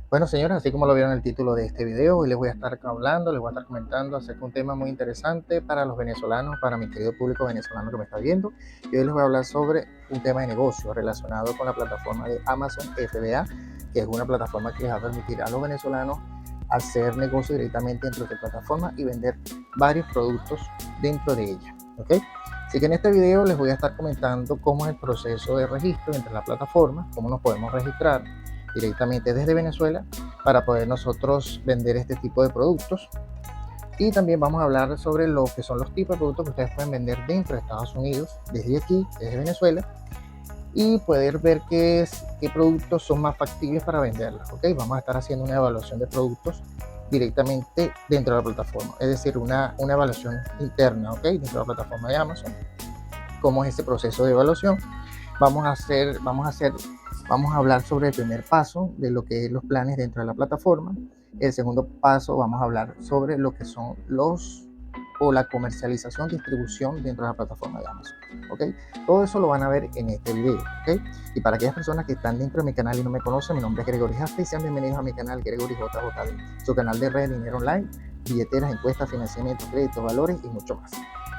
Bueno, señores, así como lo vieron en el título de este video, hoy les voy a estar hablando, les voy a estar comentando acerca de un tema muy interesante para los venezolanos, para mi querido público venezolano que me está viendo. Y hoy les voy a hablar sobre un tema de negocio relacionado con la plataforma de Amazon FBA, que es una plataforma que les va a permitir a los venezolanos hacer negocio directamente dentro de esta plataforma y vender varios productos dentro de ella. ¿Ok? Así que en este video les voy a estar comentando cómo es el proceso de registro entre la plataforma, cómo nos podemos registrar directamente desde Venezuela para poder nosotros vender este tipo de productos. Y también vamos a hablar sobre lo que son los tipos de productos que ustedes pueden vender dentro de Estados Unidos, desde aquí, desde Venezuela, y poder ver qué productos son más factibles para venderlos. ¿Ok? Vamos a estar haciendo una evaluación de productos directamente dentro de la plataforma, es decir, una evaluación interna, ¿ok? Dentro de la plataforma de Amazon. ¿Cómo es este proceso de evaluación? Vamos a hablar sobre el primer paso de lo que es los planes dentro de la plataforma. El segundo paso vamos a hablar sobre lo que son la comercialización, distribución dentro de la plataforma de Amazon. ¿Ok? Todo eso lo van a ver en este video. ¿Ok? Y para aquellas personas que están dentro de mi canal y no me conocen, mi nombre es Gregory Jaffe y sean bienvenidos a mi canal Gregory JJD, su canal de red de dinero online, billeteras, encuestas, financiamiento, créditos, valores y mucho más.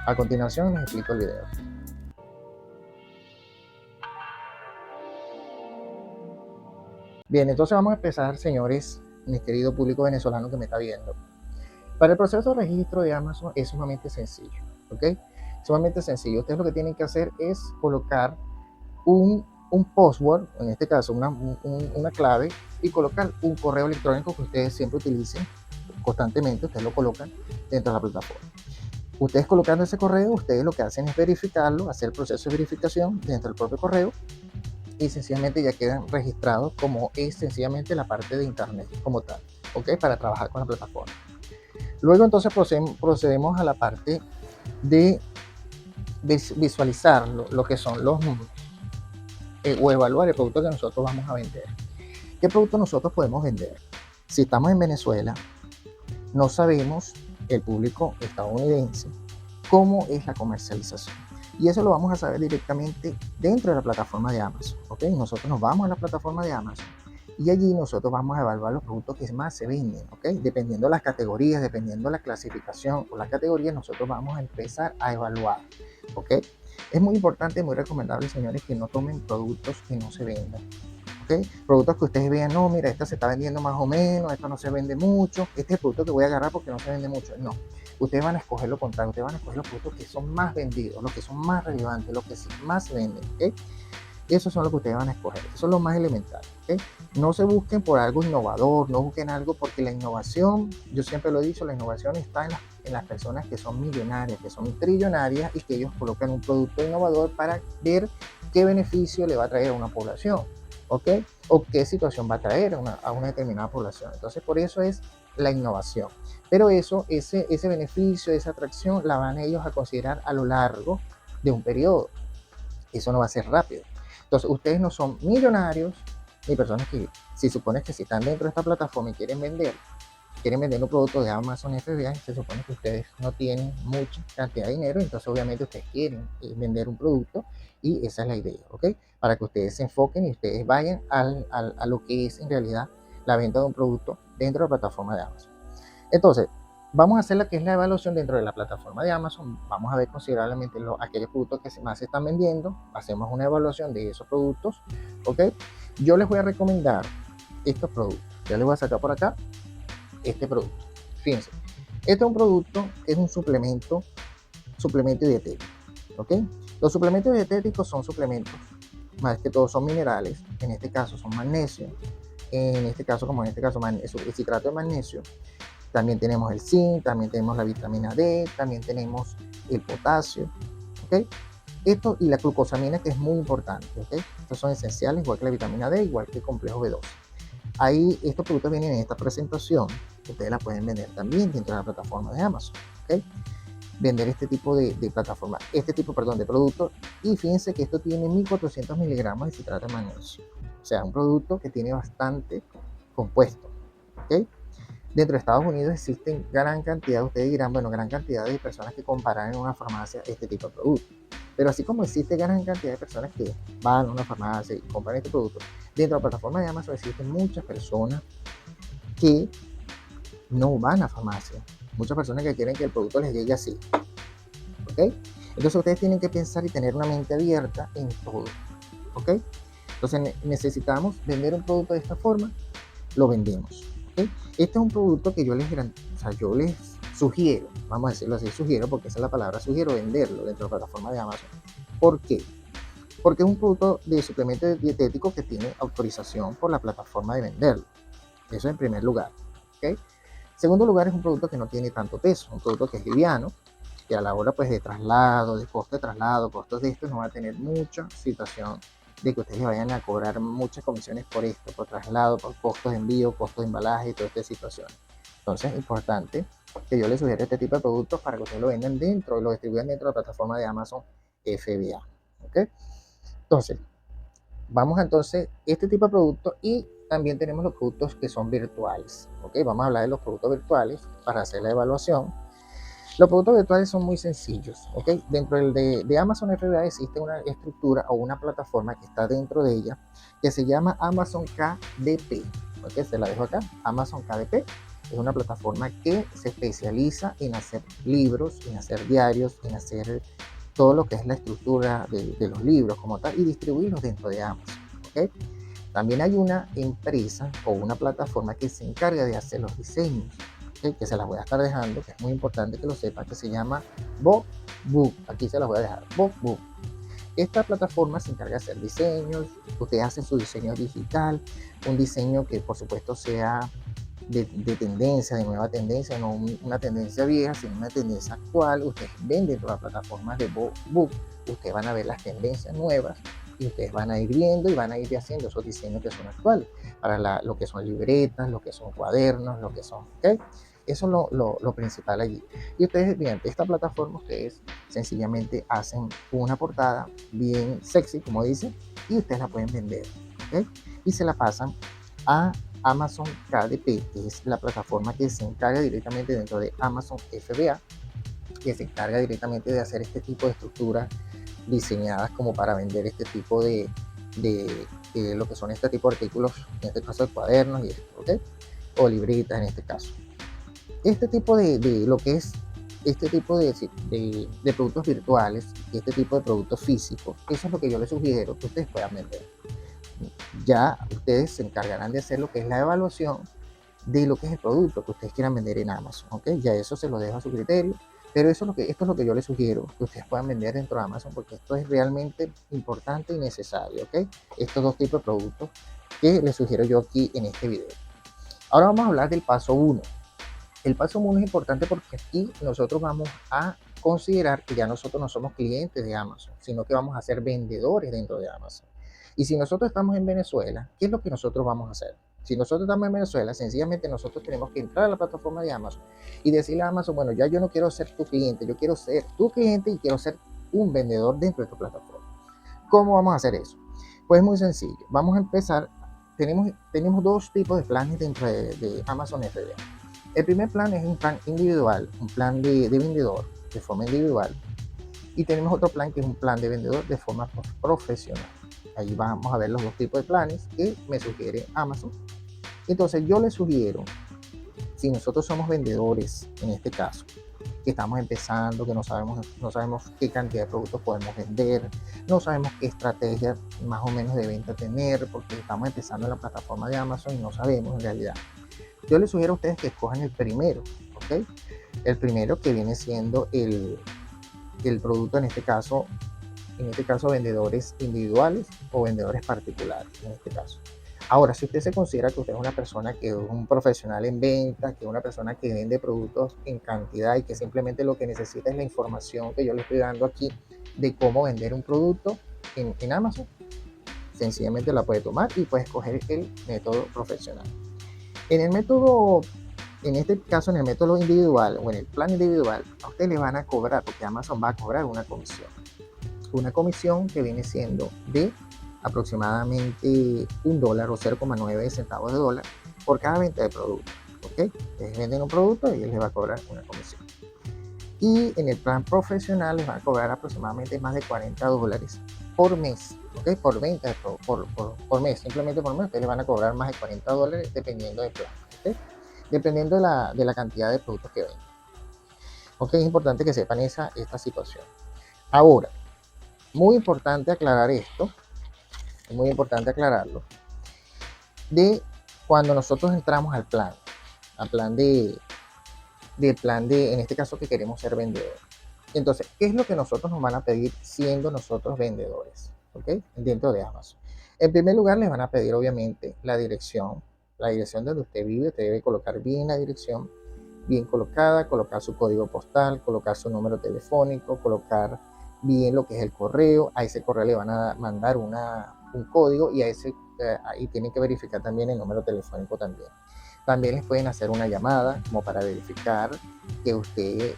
A continuación les explico el video. Bien, entonces vamos a empezar, señores, mi querido público venezolano que me está viendo. Para el proceso de registro de Amazon es sumamente sencillo, ¿ok? Sumamente sencillo. Ustedes lo que tienen que hacer es colocar un password, en este caso una clave, y colocar un correo electrónico que ustedes siempre utilicen constantemente, ustedes lo colocan dentro de la plataforma. Ustedes colocando ese correo, ustedes lo que hacen es verificarlo, hacer el proceso de verificación dentro del propio correo y sencillamente ya quedan registrados como es sencillamente la parte de internet como tal, ¿ok? Para trabajar con la plataforma. Luego entonces procedemos a la parte de visualizar lo que son los o evaluar el producto que nosotros vamos a vender. ¿Qué producto nosotros podemos vender? Si estamos en Venezuela, no sabemos, el público estadounidense, cómo es la comercialización. Y eso lo vamos a saber directamente dentro de la plataforma de Amazon. ¿Ok? Nosotros nos vamos a la plataforma de Amazon y allí nosotros vamos a evaluar los productos que más se venden. ¿Ok? Dependiendo de las categorías, dependiendo de la clasificación o las categorías, nosotros vamos a empezar a evaluar. ¿Ok? Es muy importante, muy recomendable, señores, que no tomen productos que no se vendan. ¿Okay? Productos que ustedes vean, no, mira, esta se está vendiendo más o menos, esto no se vende mucho, este es el producto que voy a agarrar porque no se vende mucho. No, ustedes van a escoger lo contrario, ustedes van a escoger los productos que son más vendidos, los que son más relevantes, los que más se venden. ¿Okay? Esos son los que ustedes van a escoger, eso es lo más elemental. ¿Okay? No se busquen por algo innovador, no busquen algo porque la innovación, yo siempre lo he dicho, la innovación está en las personas que son millonarias, que son trillonarias y que ellos colocan un producto innovador para ver qué beneficio le va a traer a una población. ¿Ok? O qué situación va a traer a una determinada población. Entonces, por eso es la innovación. Pero ese beneficio, esa atracción, la van ellos a considerar a lo largo de un periodo. Eso no va a ser rápido. Entonces, ustedes no son millonarios ni personas que, si supone que si están dentro de esta plataforma y quieren vender un producto de Amazon FBA, se supone que ustedes no tienen mucha cantidad de dinero, entonces obviamente ustedes quieren vender un producto y esa es la idea, ¿ok? Para que ustedes se enfoquen y ustedes vayan a lo que es en realidad la venta de un producto dentro de la plataforma de Amazon. Entonces, vamos a hacer lo que es la evaluación dentro de la plataforma de Amazon, vamos a ver considerablemente aquellos productos que más se están vendiendo, hacemos una evaluación de esos productos, ¿ok? Yo les voy a recomendar estos productos, ya les voy a sacar por acá este producto. Fíjense, este es un producto, es un suplemento dietético, ¿ok? Los suplementos dietéticos son suplementos, más que todo son minerales, en este caso son magnesio, en este caso, como en este caso, el citrato de magnesio. También tenemos el zinc, también tenemos la vitamina D, también tenemos el potasio, ¿ok? Esto y la glucosamina, que es muy importante, ¿ok? Estos son esenciales, igual que la vitamina D, igual que el complejo B12. Ahí estos productos vienen en esta presentación, ustedes la pueden vender también dentro de la plataforma de Amazon, ¿ok? Vender este tipo de plataforma, de productos, y fíjense que esto tiene 1400 miligramos de citrato de magnesio, o sea, un producto que tiene bastante compuesto, ¿ok? Dentro de Estados Unidos existen gran cantidad, ustedes dirán, bueno, gran cantidad de personas que comparan en una farmacia este tipo de productos. Pero así como existe gran cantidad de personas que van a una farmacia y compran este producto, dentro de la plataforma de Amazon existen muchas personas que no van a farmacia. Muchas personas que quieren que el producto les llegue así. ¿Ok? Entonces ustedes tienen que pensar y tener una mente abierta en todo. ¿Ok? Entonces necesitamos vender un producto de esta forma, lo vendemos. ¿Okay? Este es un producto que yo les sugiero, vamos a decirlo así, sugiero, porque esa es la palabra, sugiero venderlo dentro de la plataforma de Amazon. ¿Por qué? Porque es un producto de suplemento dietético que tiene autorización por la plataforma de venderlo. Eso en primer lugar. ¿Okay? Segundo lugar, es un producto que no tiene tanto peso, un producto que es liviano, que a la hora pues de traslado, de costo de traslado, costos de esto, no va a tener mucha situación de que ustedes le vayan a cobrar muchas comisiones por esto, por traslado, por costos de envío, costos de embalaje y toda esta situación. Entonces es importante que yo les sugiera este tipo de productos para que ustedes lo vendan dentro y lo distribuyan dentro de la plataforma de Amazon FBA. ¿Okay? Entonces, vamos entonces este tipo de productos y también tenemos los productos que son virtuales. ¿Okay? Vamos a hablar de los productos virtuales para hacer la evaluación. Los productos virtuales son muy sencillos, ¿ok? Dentro de Amazon FBA existe una estructura o una plataforma que está dentro de ella que se llama Amazon KDP, ¿ok? Se la dejo acá, Amazon KDP. Es una plataforma que se especializa en hacer libros, en hacer diarios, en hacer todo lo que es la estructura de los libros como tal y distribuirlos dentro de Amazon, ¿ok? También hay una empresa o una plataforma que se encarga de hacer los diseños, ¿okay? Que se las voy a estar dejando, que es muy importante que lo sepan, que se llama BookBook. Aquí se las voy a dejar, BookBook. Esta plataforma se encarga de hacer diseños, ustedes hacen su diseño digital, un diseño que por supuesto sea de tendencia, de nueva tendencia, no una tendencia vieja, sino una tendencia actual. Ustedes ven dentro de las plataformas de BookBook, ustedes van a ver las tendencias nuevas y ustedes van a ir viendo y van a ir haciendo esos diseños que son actuales, para lo que son libretas, lo que son cuadernos, lo que son, ¿ok? Eso es lo principal allí. Y ustedes, mediante esta plataforma, ustedes sencillamente hacen una portada bien sexy, como dice, y ustedes la pueden vender, ¿ok? Y se la pasan a Amazon KDP, que es la plataforma que se encarga directamente dentro de Amazon FBA, que se encarga directamente de hacer este tipo de estructuras diseñadas como para vender este tipo de lo que son este tipo de artículos, en este caso de cuadernos y esto, ¿ok? O libretas en este caso. Este tipo de lo que es este tipo de productos virtuales y este tipo de productos físicos, eso es lo que yo les sugiero que ustedes puedan vender. Ya ustedes se encargarán de hacer lo que es la evaluación de lo que es el producto que ustedes quieran vender en Amazon, ¿ok? Ya eso se lo dejo a su criterio, pero esto es lo que yo les sugiero, que ustedes puedan vender dentro de Amazon, porque esto es realmente importante y necesario, ¿ok? Estos dos tipos de productos que les sugiero yo aquí en este video. Ahora vamos a hablar del paso 1. El paso 1 es importante porque aquí nosotros vamos a considerar que ya nosotros no somos clientes de Amazon, sino que vamos a ser vendedores dentro de Amazon. Y si nosotros estamos en Venezuela, ¿qué es lo que nosotros vamos a hacer? Si nosotros estamos en Venezuela, sencillamente nosotros tenemos que entrar a la plataforma de Amazon y decirle a Amazon, bueno, ya yo no quiero ser tu cliente, yo quiero ser tu cliente y quiero ser un vendedor dentro de tu plataforma. ¿Cómo vamos a hacer eso? Pues muy sencillo. Vamos a empezar. Tenemos dos tipos de planes dentro de Amazon FBA. El primer plan es un plan individual, un plan de vendedor de forma individual. Y tenemos otro plan que es un plan de vendedor de forma profesional. Ahí vamos a ver los dos tipos de planes que me sugiere Amazon. Entonces yo les sugiero, si nosotros somos vendedores, en este caso, que estamos empezando, que no sabemos qué cantidad de productos podemos vender, no sabemos qué estrategia más o menos de venta tener, porque estamos empezando en la plataforma de Amazon y no sabemos en realidad. Yo les sugiero a ustedes que escojan el primero, ¿ok? El primero que viene siendo el producto, en este caso vendedores individuales o vendedores particulares, en este caso. Ahora, si usted se considera que usted es una persona que es un profesional en venta, que es una persona que vende productos en cantidad y que simplemente lo que necesita es la información que yo le estoy dando aquí de cómo vender un producto en Amazon, sencillamente la puede tomar y puede escoger el método profesional. En este caso, en el método individual o en el plan individual, a usted le van a cobrar, porque Amazon va a cobrar una comisión. Una comisión que viene siendo de aproximadamente $1 o 0,9 centavos de dólar por cada venta de producto. ¿Ok? Ustedes venden un producto y él les va a cobrar una comisión. Y en el plan profesional les van a cobrar aproximadamente más de $40 por mes, ¿ok? Por venta, por mes, simplemente por mes, ustedes les van a cobrar más de $40 dependiendo del plan, ¿ok? Dependiendo de la cantidad de productos que vendan. Ok, es importante que sepan esta situación. Ahora, muy importante aclarar esto, es muy importante aclararlo, de cuando nosotros entramos al plan en este caso que queremos ser vendedores. Entonces, ¿qué es lo que nosotros nos van a pedir siendo nosotros vendedores? ¿Ok? Dentro de Amazon. En primer lugar, les van a pedir obviamente la dirección donde usted vive. Usted debe colocar bien la dirección, bien colocada, colocar su código postal, colocar su número telefónico, colocar bien lo que es el correo. A ese correo le van a mandar un código y y tienen que verificar también el número telefónico también. También les pueden hacer una llamada como para verificar que usted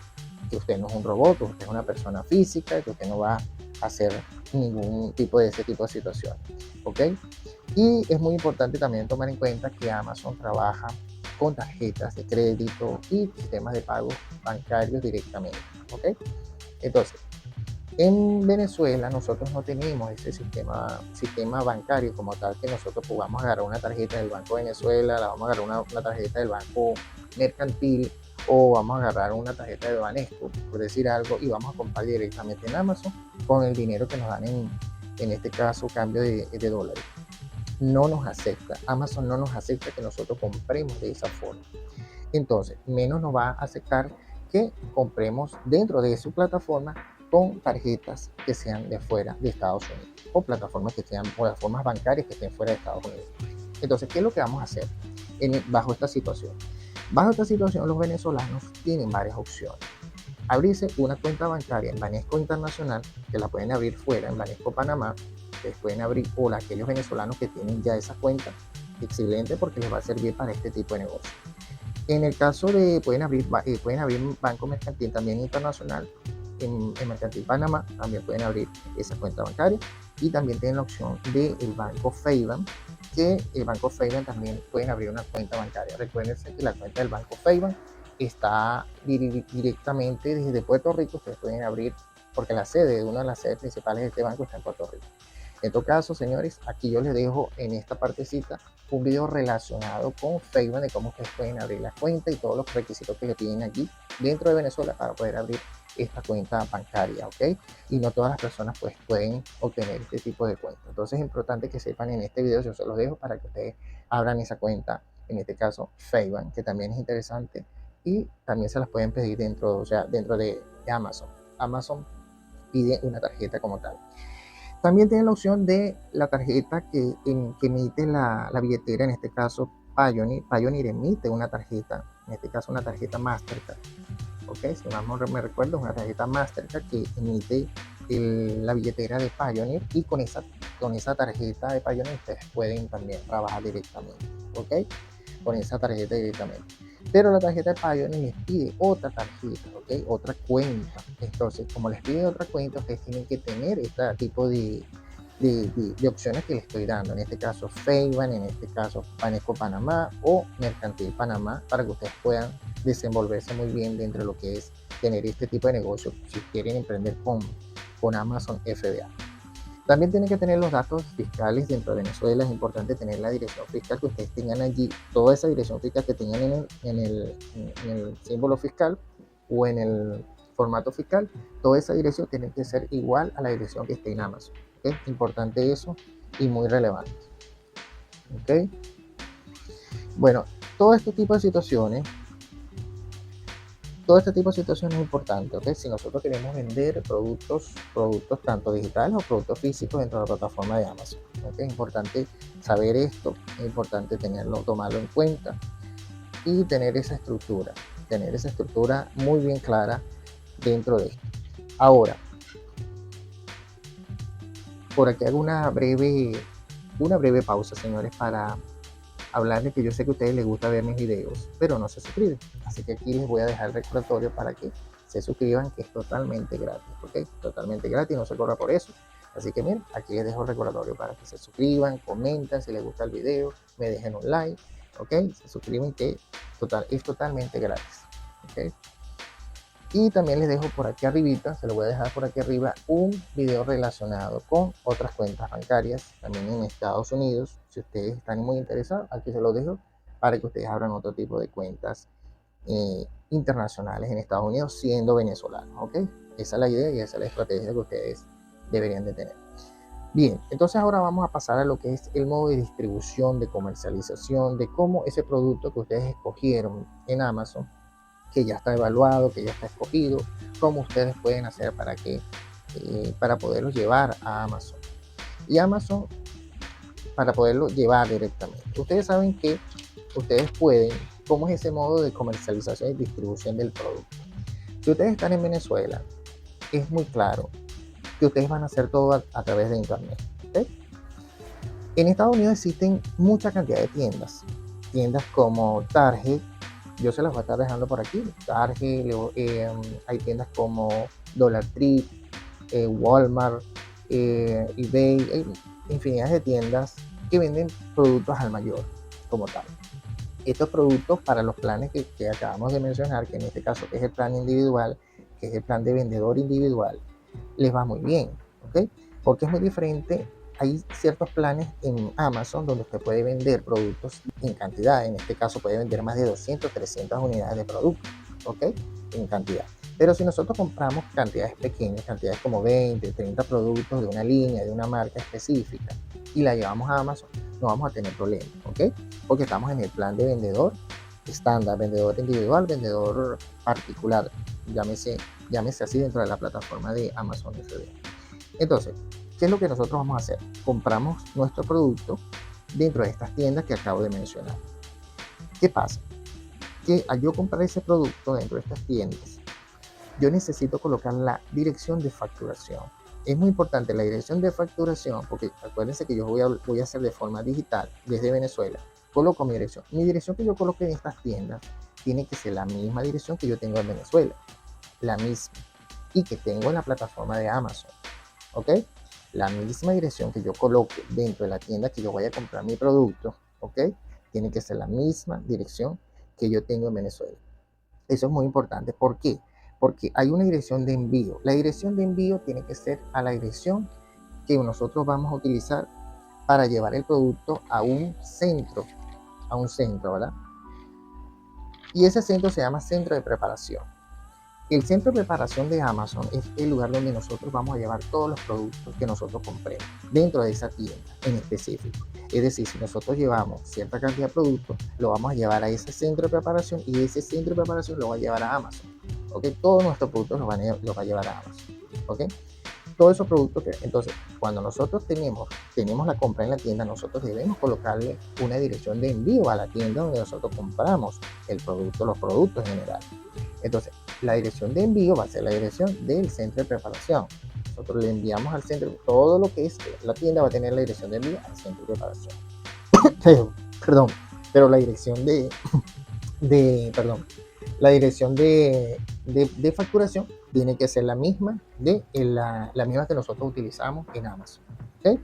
no es un robot, que usted es una persona física, que usted no va a hacer ningún tipo de ese tipo de situación. ¿Ok? Y es muy importante también tomar en cuenta que Amazon trabaja con tarjetas de crédito y sistemas de pago bancarios directamente. ¿Ok? Entonces, en Venezuela nosotros no tenemos ese sistema bancario como tal, que nosotros podamos agarrar una tarjeta del Banco de Venezuela, la vamos a agarrar una tarjeta del Banco Mercantil o vamos a agarrar una tarjeta de Banesco, por decir algo, y vamos a comprar directamente en Amazon con el dinero que nos dan en este caso cambio de dólares. No nos acepta, Amazon no nos acepta que nosotros compremos de esa forma. Entonces, menos nos va a aceptar que compremos dentro de su plataforma con tarjetas que sean de fuera de Estados Unidos o plataformas bancarias que estén fuera de Estados Unidos. Entonces, ¿qué es lo que vamos a hacer bajo esta situación? Bajo esta situación, los venezolanos tienen varias opciones. Abrirse una cuenta bancaria en Banesco Internacional, que la pueden abrir fuera en Banesco Panamá, ustedes pueden abrir, o aquellos venezolanos que tienen ya esa cuenta, excelente, porque les va a servir para este tipo de negocio. En el caso de, pueden abrir Banco Mercantil también internacional, en Mercantil Panamá también pueden abrir esa cuenta bancaria, y también tienen la opción del Banco Feiban, que el Banco Feiban también pueden abrir una cuenta bancaria. Recuerden que la cuenta del Banco Feiban está directamente desde Puerto Rico. Ustedes pueden abrir, porque una de las sedes principales de este banco está en Puerto Rico. En todo caso, señores, aquí yo les dejo en esta partecita un video relacionado con Facebook, de cómo ustedes pueden abrir la cuenta y todos los requisitos que le piden aquí dentro de Venezuela para poder abrir esta cuenta bancaria, ¿ok? Y no todas las personas pues pueden obtener este tipo de cuenta. Entonces es importante que sepan en este video, yo se los dejo para que ustedes abran esa cuenta, en este caso Facebook, que también es interesante, y también se las pueden pedir dentro de Amazon. Amazon pide una tarjeta como tal. También tienen la opción de la tarjeta que emite la billetera, en este caso Payoneer. Payoneer emite una tarjeta, en este caso una tarjeta Mastercard. ¿Ok? Si más me recuerdo, es una tarjeta Mastercard que emite la billetera de Payoneer, y con esa tarjeta de Payoneer ustedes pueden también trabajar directamente. ¿Ok? Con esa tarjeta directamente. Pero la tarjeta de Payoneer les pide otra tarjeta, ¿ok? Otra cuenta. Entonces, como les pide otra cuenta, ustedes tienen que tener este tipo de opciones que les estoy dando. En este caso, Feiban, en este caso, Banesco Panamá o Mercantil Panamá, para que ustedes puedan desenvolverse muy bien dentro de lo que es tener este tipo de negocio si quieren emprender con Amazon FBA. También tienen que tener los datos fiscales dentro de Venezuela. Es importante tener la dirección fiscal que ustedes tengan allí, toda esa dirección fiscal que tengan en el símbolo fiscal o en el formato fiscal. Toda esa dirección tiene que ser igual a la dirección que esté en Amazon. ¿Okay? Importante eso y muy relevante. ¿Okay? Bueno, todo este tipo de situaciones es importante, ¿ok? Si nosotros queremos vender productos tanto digitales o productos físicos dentro de la plataforma de Amazon, ¿ok? Es importante saber esto, es importante tomarlo en cuenta y tener esa estructura muy bien clara dentro de esto. Ahora, por aquí hago una breve pausa, señores, para hablarles que yo sé que a ustedes les gusta ver mis videos, pero no se suscriben. Así que aquí les voy a dejar el recordatorio para que se suscriban, que es totalmente gratis, ¿ok? Totalmente gratis, no se cobra por eso. Así que miren, aquí les dejo el recordatorio para que se suscriban, comenten si les gusta el video, me dejen un like, ¿ok? Se suscriben, que es totalmente gratis, ¿ok? Y también les dejo por aquí arribita, se lo voy a dejar por aquí arriba, un video relacionado con otras cuentas bancarias, también en Estados Unidos. Si ustedes están muy interesados, aquí se lo dejo para que ustedes abran otro tipo de cuentas internacionales en Estados Unidos siendo venezolanos, ¿ok? Esa es la idea y esa es la estrategia que ustedes deberían de tener. Bien, entonces ahora vamos a pasar a lo que es el modo de distribución, de comercialización, de cómo ese producto que ustedes escogieron en Amazon, que ya está evaluado, que ya está escogido, cómo ustedes pueden hacer para poderlo llevar a Amazon. Y Amazon, para poderlo llevar directamente. Ustedes saben que ustedes pueden, cómo es ese modo de comercialización y distribución del producto. Si ustedes están en Venezuela, es muy claro que ustedes van a hacer todo a través de Internet. ¿Okay? En Estados Unidos existen mucha cantidad de tiendas. Tiendas como Target, yo se las voy a estar dejando por aquí. Target, hay tiendas como Dollar Tree, Walmart, eBay, hay infinidad de tiendas que venden productos al mayor como tal. Estos productos para los planes que acabamos de mencionar, que en este caso es el plan individual, que es el plan de vendedor individual, les va muy bien, ¿ok? Porque es muy diferente. Hay ciertos planes en Amazon donde usted puede vender productos en cantidad. En este caso puede vender más de 200, 300 unidades de productos, ¿ok? En cantidad. Pero si nosotros compramos cantidades pequeñas, cantidades como 20, 30 productos de una línea, de una marca específica, y la llevamos a Amazon, no vamos a tener problemas, ¿ok? Porque estamos en el plan de vendedor estándar, vendedor individual, vendedor particular, llámese así dentro de la plataforma de Amazon FBA. Entonces, ¿qué es lo que nosotros vamos a hacer? Compramos nuestro producto dentro de estas tiendas que acabo de mencionar. ¿Qué pasa? Que al yo comprar ese producto dentro de estas tiendas, yo necesito colocar la dirección de facturación. Es muy importante la dirección de facturación porque acuérdense que yo voy a hacer de forma digital desde Venezuela. Coloco mi dirección. Mi dirección que yo coloque en estas tiendas tiene que ser la misma dirección que yo tengo en Venezuela. La misma. Y que tengo en la plataforma de Amazon. ¿Ok? La misma dirección que yo coloque dentro de la tienda que yo vaya a comprar mi producto. ¿Ok? Tiene que ser la misma dirección que yo tengo en Venezuela. Eso es muy importante. ¿Por qué? Porque hay una dirección de envío. La dirección de envío tiene que ser a la dirección que nosotros vamos a utilizar para llevar el producto a un centro, ¿verdad? Y ese centro se llama centro de preparación. El centro de preparación de Amazon es el lugar donde nosotros vamos a llevar todos los productos que nosotros compremos dentro de esa tienda en específico. Es decir, si nosotros llevamos cierta cantidad de productos, lo vamos a llevar a ese centro de preparación y ese centro de preparación lo va a llevar a Amazon. ¿Ok? Todos nuestros productos los va a llevar a Amazon. ¿Ok? Todos esos productos que, entonces, cuando nosotros tenemos la compra en la tienda, nosotros debemos colocarle una dirección de envío a la tienda donde nosotros compramos el producto, los productos en general. Entonces, la dirección de envío va a ser la dirección del centro de preparación. Nosotros le enviamos al centro, todo lo que es la tienda va a tener la dirección de envío al centro de preparación. Perdón, pero la dirección perdón, la dirección de facturación tiene que ser la misma la misma que nosotros utilizamos en Amazon. ¿Okay?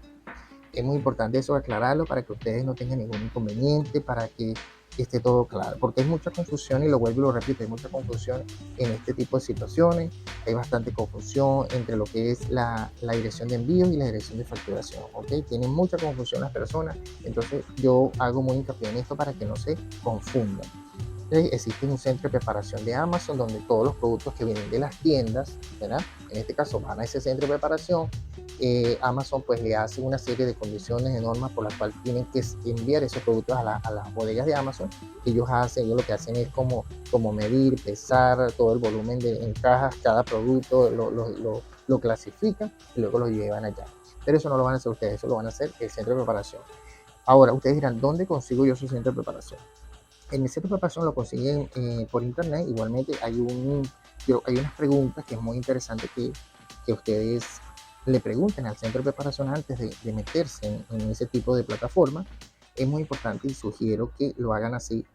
Es muy importante eso aclararlo para que ustedes no tengan ningún inconveniente, para que esté todo claro, porque hay mucha confusión y lo vuelvo y lo repito, hay mucha confusión en este tipo de situaciones, hay bastante confusión entre lo que es la dirección de envío y la dirección de facturación, ¿ok? Tienen mucha confusión las personas, entonces yo hago muy hincapié en esto para que no se confundan. Existe un centro de preparación de Amazon donde todos los productos que vienen de las tiendas, ¿verdad? En este caso van a ese centro de preparación. Amazon pues le hace una serie de condiciones y normas por las cuales tienen que enviar esos productos a las bodegas de Amazon. Ellos lo que hacen es como medir, pesar todo el volumen en cajas, cada producto lo clasifican y luego lo llevan allá. Pero eso no lo van a hacer ustedes, eso lo van a hacer el centro de preparación. Ahora, ustedes dirán, ¿dónde consigo yo su centro de preparación? En el centro de preparación lo consiguen por internet. Igualmente hay unas preguntas que es muy interesante que ustedes le pregunten al centro de preparación antes de meterse en ese tipo de plataforma. Es muy importante y sugiero que lo hagan así,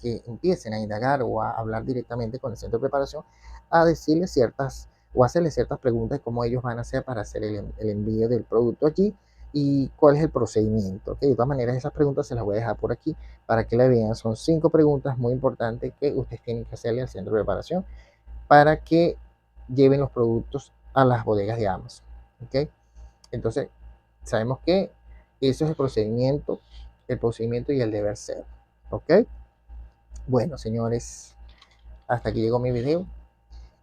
que empiecen a indagar o a hablar directamente con el centro de preparación, a decirles ciertas o hacerles ciertas preguntas de cómo ellos van a hacer para hacer el envío del producto allí y cuál es el procedimiento. ¿Okay? De todas maneras, esas preguntas se las voy a dejar por aquí para que la vean. Son 5 preguntas muy importantes que ustedes tienen que hacerle al centro de preparación para que lleven los productos a las bodegas de Amazon. ¿Ok? Entonces, sabemos que eso es el procedimiento y el deber ser. ¿Ok? Bueno, señores, hasta aquí llegó mi video.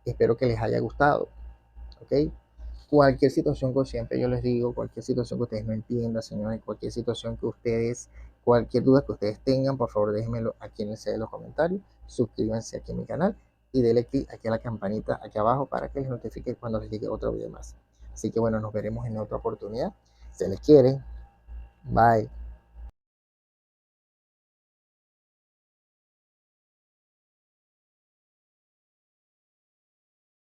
Espero que les haya gustado. ¿Ok? Cualquier situación que siempre yo les digo, cualquier situación que ustedes no entiendan, señores, cualquier duda que ustedes tengan, por favor déjenmelo aquí en el de los comentarios, suscríbanse aquí a mi canal y denle click aquí a la campanita aquí abajo para que les notifique cuando les llegue otro video más. Así que bueno, nos veremos en otra oportunidad. Se les quiere. Bye.